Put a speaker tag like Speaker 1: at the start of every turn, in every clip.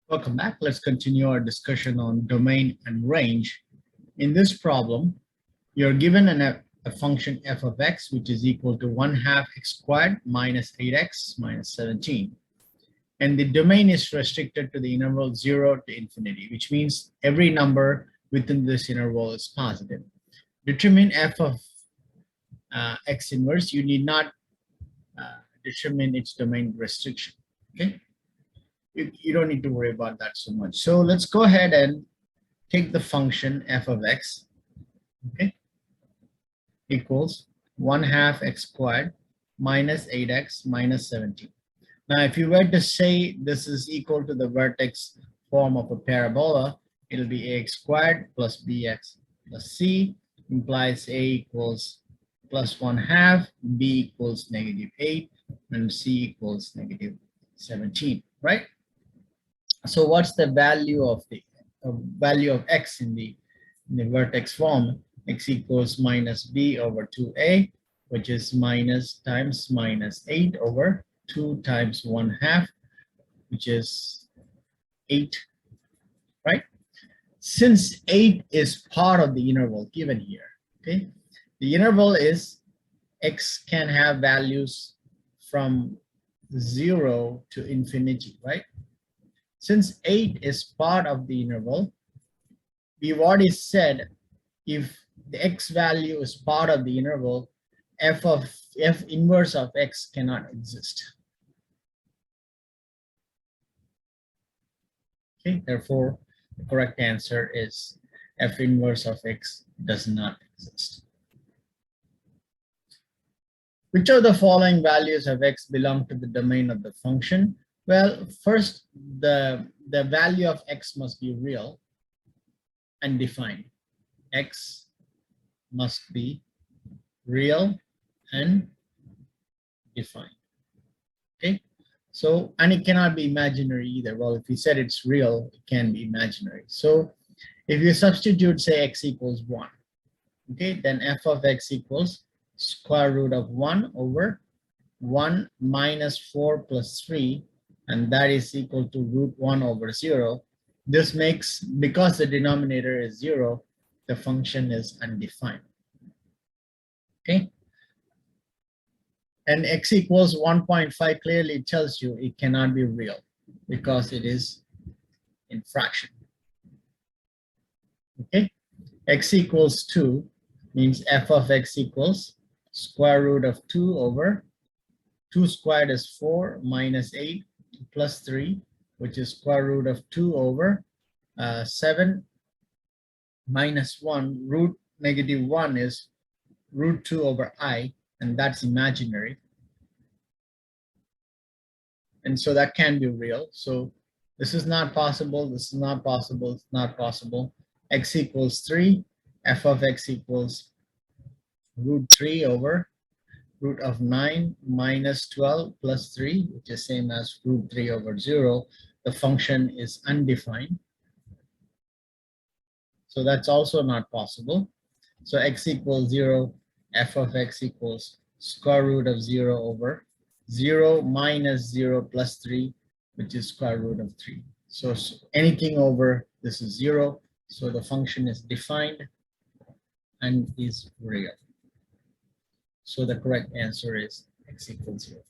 Speaker 1: Welcome back. Let's continue our discussion on domain and range. In this problem, you're given a function f of x, which is equal to 1/2 x squared minus 8x minus 17. And the domain is restricted to the interval 0 to infinity, which means every number within this interval is positive. Determine f of x inverse. You need not determine its domain restriction. Okay. You don't need to worry about that so much. So let's go ahead and take the function f of x, okay, equals 1/2 x squared minus 8x minus 17. Now, if you were to say this is equal to the vertex form of a parabola, it'll be ax squared plus bx plus c implies a equals plus 1/2, b equals -8, and c equals -17, right? So what's the value of the value of x in the vertex form? X equals minus b over 2a, which is minus times minus 8 over 2 times 1/2, which is 8, right? Since 8 is part of the interval given here, okay, the interval is x can have values from 0 to infinity, right? Since 8 is part of the interval, we've already said if the x value is part of the interval, f inverse of x cannot exist. Okay, therefore, the correct answer is f inverse of x does not exist. Which of the following values of x belong to the domain of the function? Well, first, the value of x must be real and defined. X must be real and defined. Okay, so, and it cannot be imaginary either. Well, if you said it's real, it can be imaginary. So if you substitute, say, x equals 1, okay, then f of x equals square root of 1 over 1 minus 4 plus 3, and that is equal to root 1 over 0. This makes, because the denominator is 0, the function is undefined. Okay. And x equals 1.5 clearly tells you it cannot be real because it is in fraction. Okay. X equals 2 means f of x equals square root of 2 over 2 squared is 4 minus 8 plus 3, which is square root of 2 over 7 minus 1. Root -1 is root 2 over I, and that's imaginary. And so that can be real. So this is not possible, this is not possible, it's not possible. X equals 3, f of x equals root 3 over root of 9 minus 12 plus 3, which is same as root 3 over 0. The function is undefined. So that's also not possible. So x equals 0, f of x equals square root of 0 over 0 minus 0 plus 3, which is square root of 3. So anything over this is 0. So the function is defined and is real. So the correct answer is x equals 0.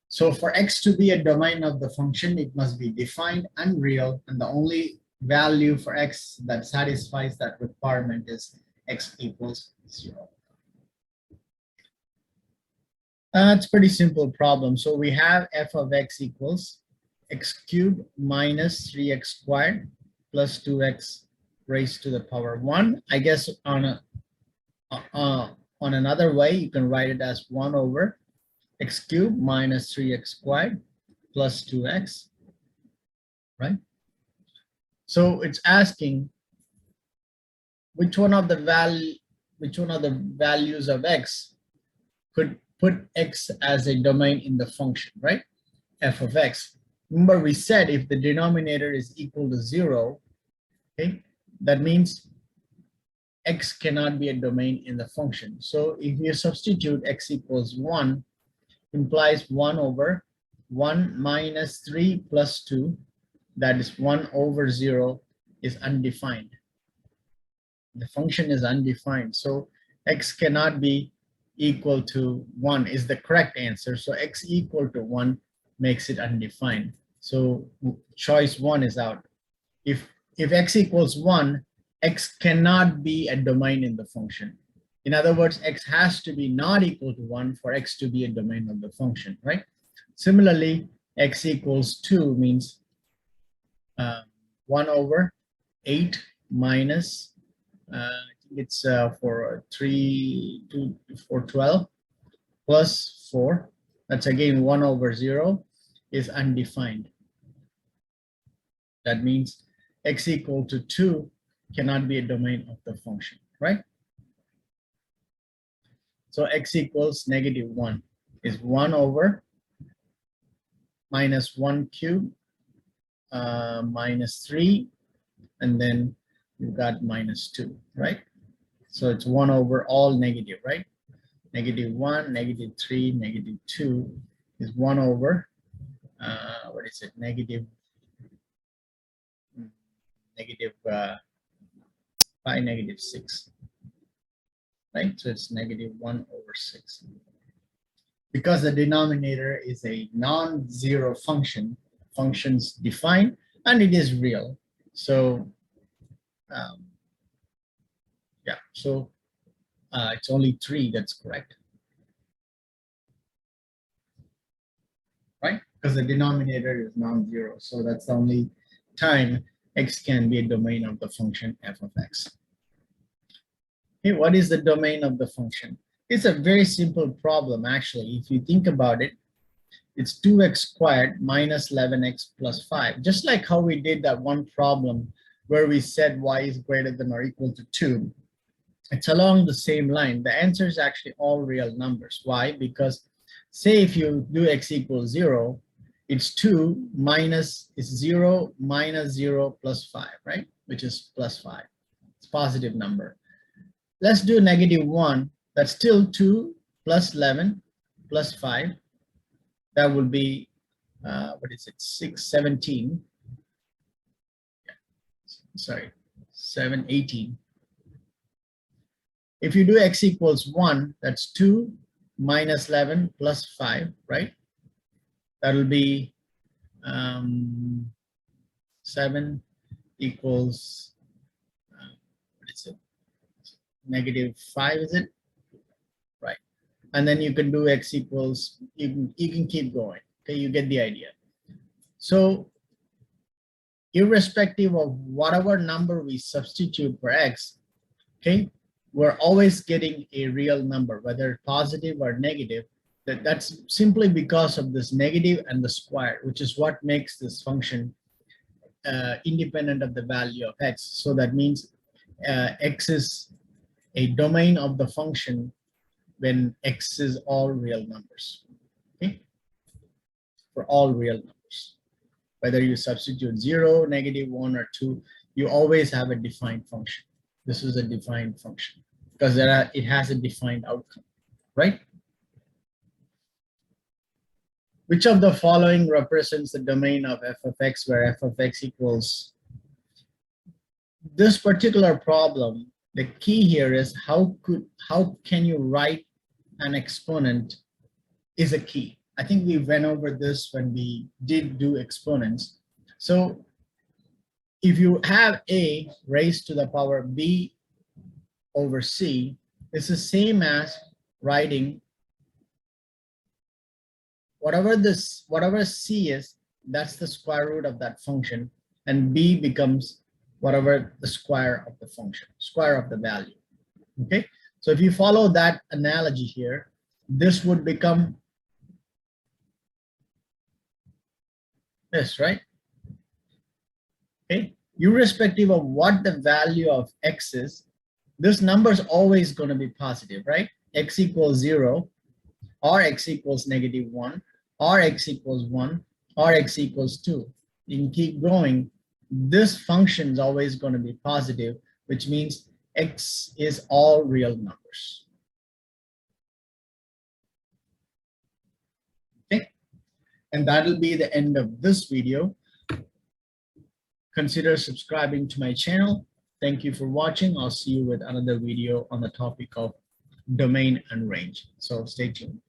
Speaker 1: So for x to be a domain of the function, it must be defined and real, and the only value for x that satisfies that requirement is x equals 0. It's a pretty simple problem. So we have f of x equals x cubed minus 3x squared plus 2x raised to the power 1. I guess on another way, you can write it as 1 over x cubed minus 3x squared plus 2x, right? So it's asking which one of the values of x could put x as a domain in the function, right? F of x. Remember, we said if the denominator is equal to 0, okay, that means x cannot be a domain in the function. So if you substitute x equals 1, implies 1 over 1 minus 3 plus 2 that is 1 over 0 is undefined. The function is undefined. So x cannot be equal to 1 is the correct answer. So x equal to 1 makes it undefined. So choice 1 is out. If x equals 1, x cannot be a domain in the function. In other words, x has to be not equal to 1 for x to be a domain of the function, right? Similarly, x equals 2 means 1 over 8 minus, I think it's for 12 plus 4. That's again 1 over 0 is undefined. That means x equal to 2 cannot be a domain of the function, right? So x equals -1 is 1 over minus 1 cube minus 3, and then you've got -2, right? So it's 1 over all negative, right? -1, -3, -2 is 1 over, what is it? Negative 5, -6, right? So it's -1 over 6. Because the denominator is a non-zero function, functions defined, and it is real. So yeah, so it's only 3 that's correct, right? Because the denominator is non-zero. So that's the only time x can be a domain of the function f of x. Okay, what is the domain of the function? It's a very simple problem, actually. If you think about it, it's 2x squared minus 11x plus 5. Just like how we did that one problem where we said y is greater than or equal to 2. It's along the same line. The answer is actually all real numbers. Why? Because say if you do x equals 0, it's 2 minus is 0 minus 0 plus 5, right? Which is plus 5. It's a positive number. Let's do -1. That's still 2 plus 11 plus 5. That would be, what is it, 6, 17. Yeah. Sorry, 7, 18. If you do x equals 1, that's 2 minus 11 plus 5, right? That'll be 7 equals, what is it? -5, is it? Right. And then you can do x equals, you can keep going. Okay, you get the idea. So irrespective of whatever number we substitute for x, okay, we're always getting a real number, whether positive or negative. That's simply because of this negative and the square, which is what makes this function independent of the value of x. So that means x is a domain of the function when x is all real numbers, okay? For all real numbers. Whether you substitute 0, -1, or 2, you always have a defined function. This is a defined function because it has a defined outcome, right? Which of the following represents the domain of f of x where f of x equals? This particular problem, the key here is how can you write an exponent is a key. I think we went over this when we did do exponents. So if you have a raised to the power b over c, it's the same as writing whatever c is, that's the square root of that function, and b becomes whatever the square of the function, square of the value. Okay, so if you follow that analogy here, this would become this, right? Okay, irrespective of what the value of x is, this number is always going to be positive, right? X equals 0, or x equals -1, or x equals 1, or x equals 2. You can keep going. This function is always going to be positive, which means x is all real numbers. Okay, and that'll be the end of this video. consider subscribing to my channel. Thank you for watching. I'll see you with another video on the topic of domain and range. So stay tuned.